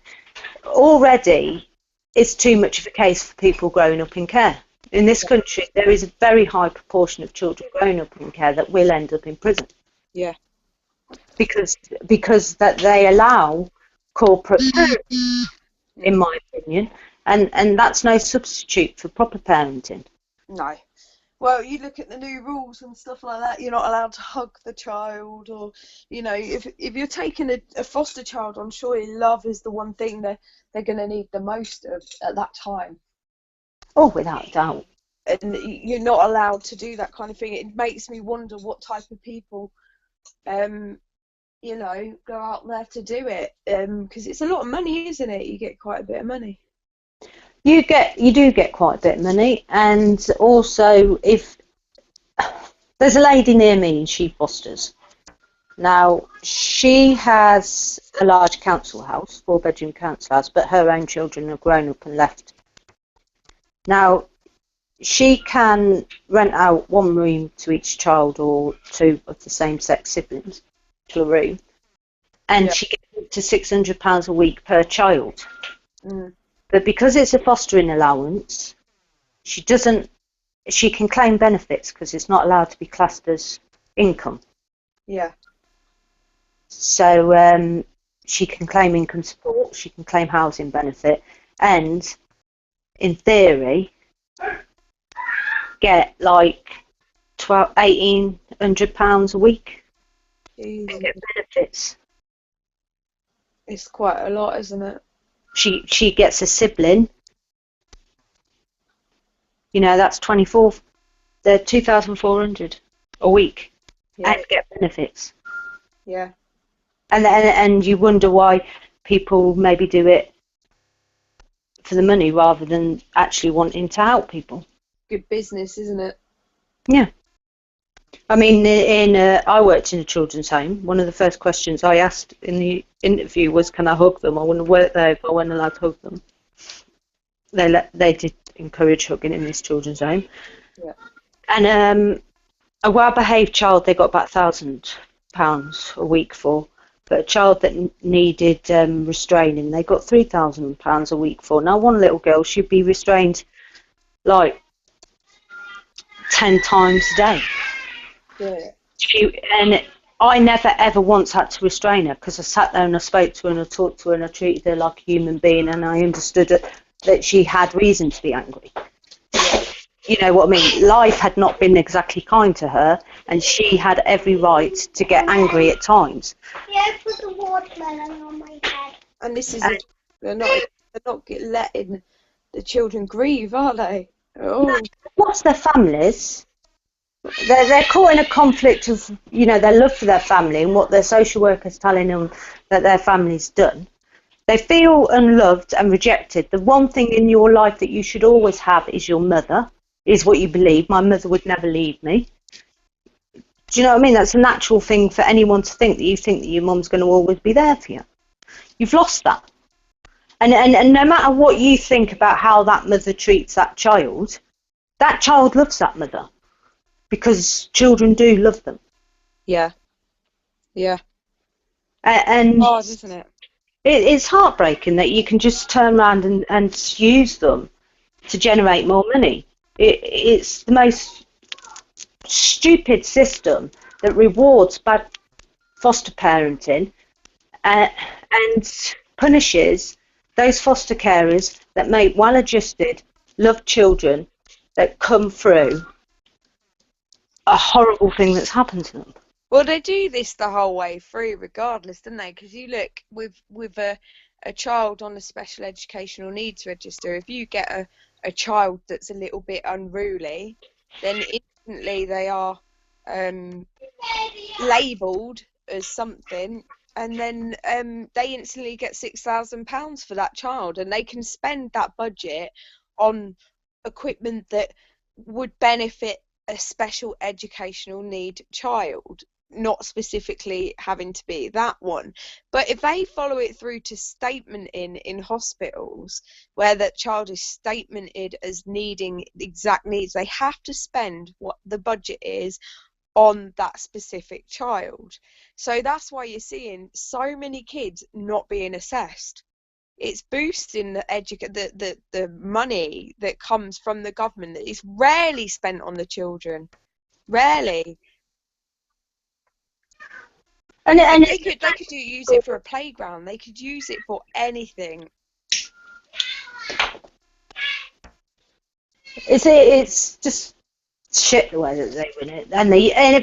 already is too much of a case for people growing up in care. In this country, there is a very high proportion of children growing up in care that will end up in prison. Yeah. Because that they allow corporate parenting, in my opinion, and that's no substitute for proper parenting. No. Well, you look at the new rules and stuff like that, you're not allowed to hug the child, or, you know, if you're taking a foster child on, surely love is the one thing that they're going to need the most of at that time. Oh, without a doubt. And you're not allowed to do that kind of thing. It makes me wonder what type of people, you know, go out there to do it. Because it's a lot of money, isn't it? You get quite a bit of money. You do get quite a bit of money, and also if there's a lady near me and she fosters. Now she has a large council house, 4-bedroom council house, but her own children have grown up and left. Now she can rent out one room to each child or two of the same sex siblings to a room, and she gets up to £600 a week per child. But because it's a fostering allowance, she can claim benefits because it's not allowed to be classed as income. Yeah. So she can claim income support, she can claim housing benefit, and in theory, get like £1,800 a week and Jesus. get benefits. It's quite a lot, isn't it? She gets a sibling. That's 2,400 a week, Yeah. and get benefits. Yeah. And you wonder why people maybe do it for the money rather than actually wanting to help people. Good business, isn't it? Yeah. I mean, I worked in a children's home. One of the first questions I asked in the interview was, "Can I hug them?" I wouldn't work there if I wasn't allowed to hug them. They did encourage hugging in this children's home. Yeah. And a well-behaved child, they got about £1,000 a week for. But a child that needed restraining, they got £3,000 a week for. Now, one little girl, she'd be restrained like 10 times a day. Yeah. And I never ever once had to restrain her, because I sat there and I spoke to her and I talked to her and I treated her like a human being, and I understood that she had reason to be angry. You know what I mean? Life had not been exactly kind to her, and she had every right to get angry at times. Yeah, put the watermelon on my head. And this is they're not letting the children grieve, are they? Oh. What's their families? They're caught in a conflict of, their love for their family and what their social worker's telling them that their family's done. They feel unloved and rejected. The one thing in your life that you should always have is your mother, is what you believe. My mother would never leave me. Do you know what I mean? That's a natural thing for anyone to think, that you think that your mum's going to always be there for you. You've lost that. And no matter what you think about how that mother treats that child loves that mother. Because children do love them. Yeah. Yeah. And hard, isn't it? It's heartbreaking that you can just turn around and use them to generate more money. It's the most stupid system that rewards bad foster parenting and punishes those foster carers that make well-adjusted, loved children that come through a horrible thing that's happened to them. Well, they do this the whole way through, regardless, don't they? Because you look with a child on a special educational needs register. If you get a child that's a little bit unruly, then instantly they are labelled as something, and then they instantly get £6,000 for that child, and they can spend that budget on equipment that would benefit a special educational need child, not specifically having to be that one. But if they follow it through to statement in hospitals where that child is statemented as needing exact needs, they have to spend what the budget is on that specific child. So that's why you're seeing so many kids not being assessed. It's boosting the money that comes from the government that is rarely spent on the children. Rarely. And they could use it for a playground. They could use it for anything. It's just shit the way that they win it,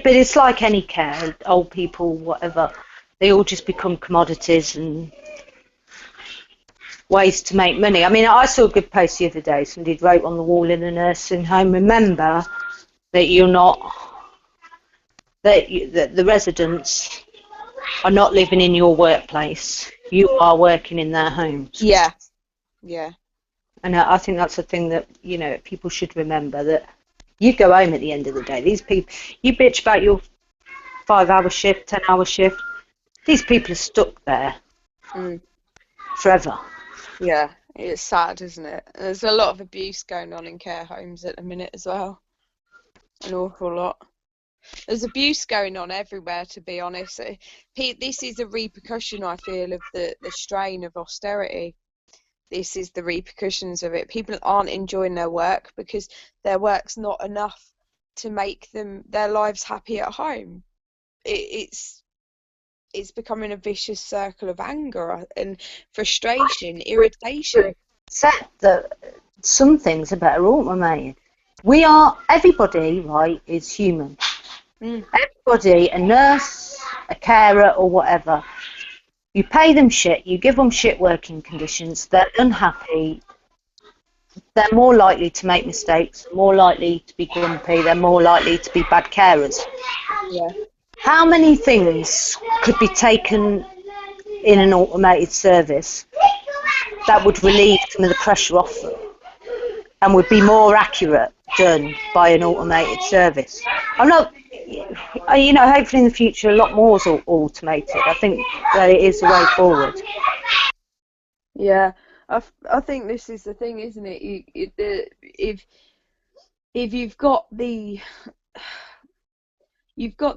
but it's like any care, old people, whatever. They all just become commodities and ways to make money. I mean, I saw a good post the other day. Somebody wrote on the wall in a nursing home, remember that that the residents are not living in your workplace. You are working in their homes. Yeah. And I think that's a thing that, people should remember, that you go home at the end of the day. These people, you bitch about your 5-hour shift, 10-hour shift. These people are stuck there forever. Yeah, it's sad, isn't it? There's a lot of abuse going on in care homes at the minute as well. An awful lot. There's abuse going on everywhere, to be honest. This is a repercussion, I feel, of the strain of austerity. This is the repercussions of it. People aren't enjoying their work because their work's not enough to make their lives happy at home. It's becoming a vicious circle of anger and frustration, irritation. Except that some things are better automated. Everybody, right, is human. Everybody, a nurse, a carer, or whatever, you pay them shit, you give them shit working conditions, they're unhappy, they're more likely to make mistakes, more likely to be grumpy, they're more likely to be bad carers. Yeah. How many things could be taken in an automated service that would relieve some of the pressure off them and would be more accurate done by an automated service? I'm not, hopefully in the future a lot more is automated. I think that it is the way forward. Yeah, I think this is the thing, isn't it? If you've got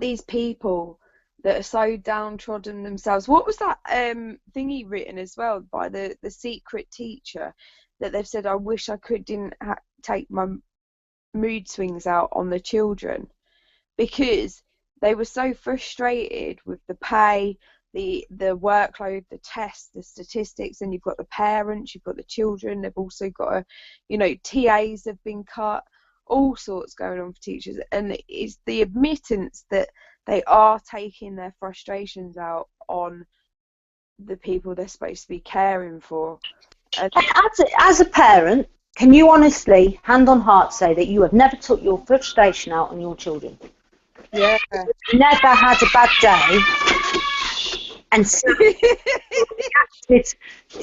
these people that are so downtrodden themselves. What was that thingy written as well by the secret teacher that they've said, I wish I didn't take my mood swings out on the children, because they were so frustrated with the pay, the workload, the tests, the statistics, and you've got the parents, you've got the children, they've also got TAs have been cut, all sorts going on for teachers, and it's the admittance that they are taking their frustrations out on the people they're supposed to be caring for. As a parent, can you honestly, hand on heart, say that you have never took your frustration out on your children? Yeah. Never had a bad day and reacted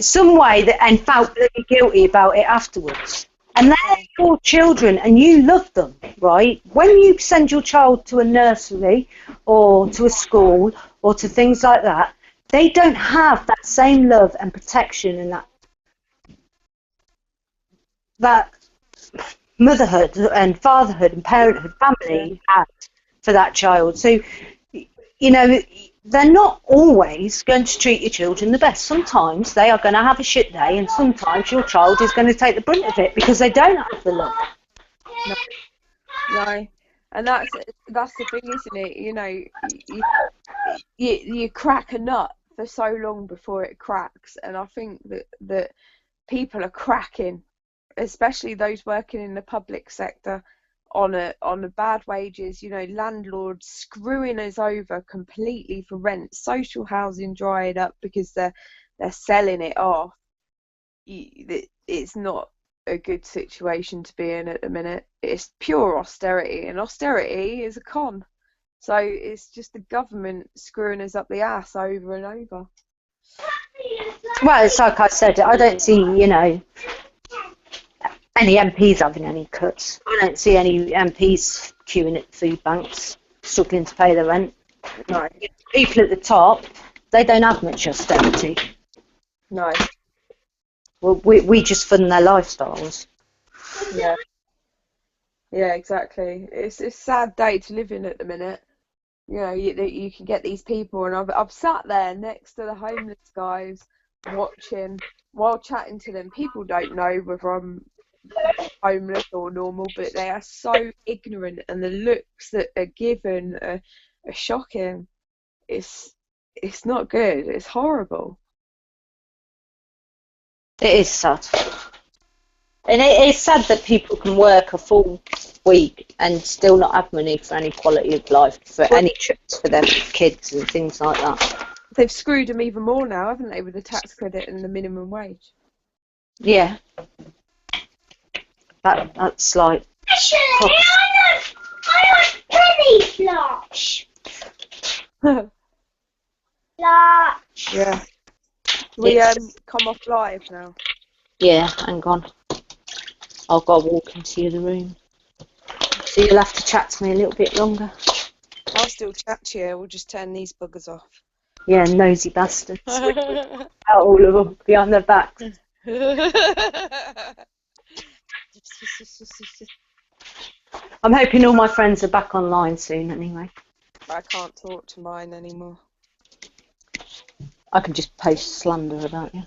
some way and felt really guilty about it afterwards. And they're your children and you love them, right? When you send your child to a nursery or to a school or to things like that, they don't have that same love and protection and that motherhood and fatherhood and parenthood family had for that child. So, they're not always going to treat your children the best. Sometimes they are going to have a shit day, and sometimes your child is going to take the brunt of it because they don't have the love. No. And that's the thing, isn't it? You crack a nut for so long before it cracks, and I think that people are cracking, especially those working in the public sector, on a bad wages, landlords screwing us over completely for rent, social housing drying up because they're selling it off. It's not a good situation to be in at the minute. It's pure austerity, and austerity is a con. So it's just the government screwing us up the ass over and over. Well, it's like I said, I don't see, any MPs having any cuts. I don't see any MPs queuing at food banks, struggling to pay their rent. No. People at the top, they don't have much austerity. No. Well, we just fund their lifestyles. Yeah. Yeah, exactly. It's a sad day to live in at the minute. You can get these people, and I've sat there next to the homeless guys watching while chatting to them. People don't know whether I'm homeless or normal, but they are so ignorant, and the looks that are given are shocking. It's not good. It's horrible. It is sad. And it is sad that people can work a full week and still not have money for any quality of life, for any trips for their kids and things like that. They've screwed them even more now, haven't they, with the tax credit and the minimum wage? Yeah. That's like... Actually, I want penny flush. Flush. Yeah. We come off live now. Yeah, hang on. I've got to walk into the other room. So you'll have to chat to me a little bit longer. I'll still chat to you. We'll just turn these buggers off. Yeah, nosy bastards. Out all of them behind their backs. I'm hoping all my friends are back online soon anyway. I can't talk to mine anymore. I can just post slander about you.